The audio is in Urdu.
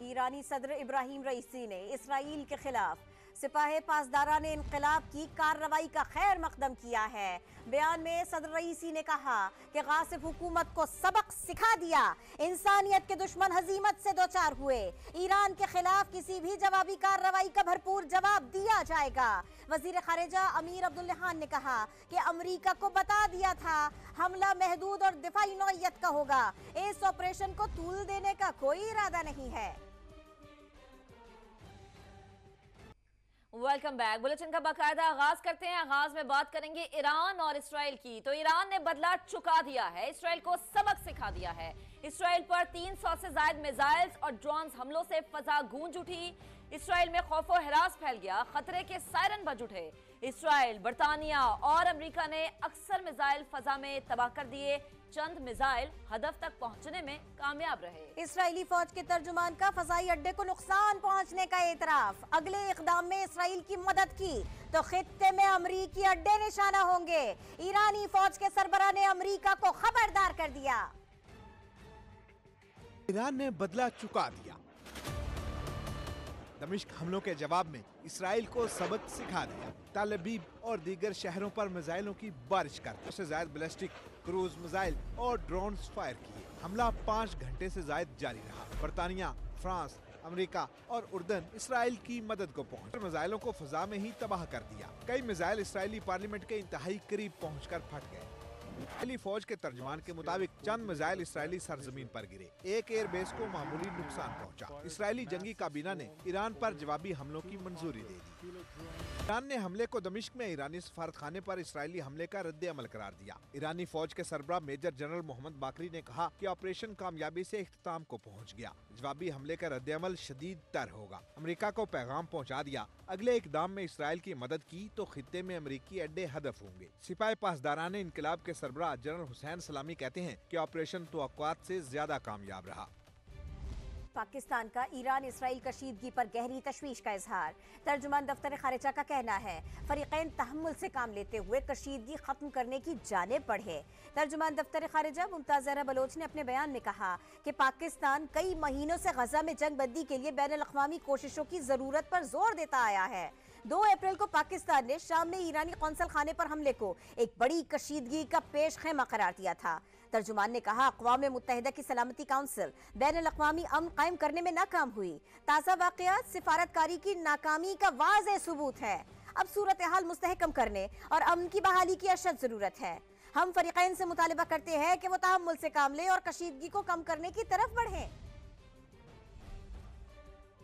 ایرانی صدر ابراہیم رئیسی نے اسرائیل کے خلاف سپاہ پاسداران انقلاب کی کارروائی کا خیر مقدم کیا ہے۔ بیان میں صدر رئیسی نے کہا کہ غاصب حکومت کو سبق سکھا دیا، انسانیت کے دشمن ہزیمت سے دوچار ہوئے، ایران کے خلاف کسی بھی جوابی کارروائی کا بھرپور جواب دیا جائے گا۔ وزیر خارجہ امیر عبداللہان نے کہا کہ امریکہ کو بتا دیا تھا حملہ محدود اور دفاعی نوعیت کا ہوگا، اس آپریشن کو طول دینے کا کوئی ارادہ نہیں ہے۔ Welcome back. بلیٹن کا باقاعدہ آغاز کرتے ہیں۔ آغاز میں بات کریں گے ایران اور اسرائیل کی۔ تو ایران نے بدلہ چکا دیا ہے، اسرائیل کو سبق سکھا دیا ہے۔ اسرائیل پر 300 سے زائد میزائلز اور ڈرونز حملوں سے فضا گونج اٹھی۔ اسرائیل میں خوف و ہراس پھیل گیا، خطرے کے سائرن بج اٹھے۔ اسرائیل، برطانیہ اور امریکہ نے اکثر میزائل فضا میں تباہ کر دیے، چند میزائل ہدف تک پہنچنے میں کامیاب رہے۔ اسرائیلی فوج کے ترجمان کا فضائی اڈے کو نقصان پہنچنے کا اعتراف، اگلے اقدام میں اسرائیل کی مدد کی تو خطے میں امریکی اڈے نشانہ ہوں گے۔ ایرانی فوج کے سربراہ نے امریکہ کو خبردار کر دیا۔ ایران نے بدلہ چکا دیا، دمشق حملوں کے جواب میں اسرائیل کو سبق سکھا دیا۔ تل ابیب اور دیگر شہروں پر میزائلوں کی بارش کرتے سے زائد بیلسٹک کروز میزائل اور ڈرونز فائر کیے۔ حملہ 5 گھنٹے سے زائد جاری رہا۔ برطانیہ، فرانس، امریکہ اور اردن اسرائیل کی مدد کو پہنچ میزائلوں کو فضا میں ہی تباہ کر دیا۔ کئی میزائل اسرائیلی پارلیمنٹ کے انتہائی قریب پہنچ کر پھٹ گئے۔ اسرائیلی فوج کے ترجمان کے مطابق چند میزائل اسرائیلی سرزمین پر گرے، ایک ایئر بیس کو معمولی نقصان پہنچا۔ اسرائیلی جنگی کابینہ نے ایران پر جوابی حملوں کی منظوری دے دی۔ ایران نے حملے کو دمشق میں ایرانی سفارتخانے پر اسرائیلی حملے کا رد عمل قرار دیا۔ ایرانی فوج کے سربراہ میجر جنرل محمد باقری نے کہا کہ آپریشن کامیابی سے اختتام کو پہنچ گیا، جوابی حملے کا رد عمل شدید تر ہوگا۔ امریکہ کو پیغام پہنچا دیا، اگلے اقدام میں اسرائیل کی مدد کی تو خطے میں امریکی اڈے ہدف ہوں گے۔ سپاہ پاسداران انقلاب کے سربراہ جنرل حسین سلامی کہتے ہیں کہ آپریشن توقعات سے زیادہ کامیاب رہا۔ پاکستان کا ایران اسرائیل کشیدگی پر گہری تشویش کا اظہار۔ ترجمان دفتر خارجہ کا کہنا ہے فریقین تحمل سے کام لیتے ہوئے کشیدگی ختم کرنے کی جانب بڑھے۔ ترجمان دفتر خارجہ ممتاز زہرا بلوچ نے اپنے بیان میں کہا کہ پاکستان کئی مہینوں سے غزہ میں جنگ بندی کے لیے بین الاقوامی کوششوں کی ضرورت پر زور دیتا آیا ہے۔ 2 اپریل کو پاکستان نے شام میں ایرانی قونصل خانے پر حملے کو ایک بڑی کشیدگی کا پیش خیمہ قرار دیا تھا۔ ترجمان نے کہا اقوام متحدہ کی سلامتی کونسل بین الاقوامی امن قائم کرنے میں ناکام ہوئی۔ تازہ واقعات سفارتکاری کی ناکامی کا واضح ثبوت ہے۔ اب صورتحال مستحکم کرنے اور امن کی بحالی کی اشد ضرورت ہے۔ ہم فریقین سے مطالبہ کرتے ہیں کہ وہ تحمل سے کام لیں اور کشیدگی کو کم کرنے کی طرف بڑھیں۔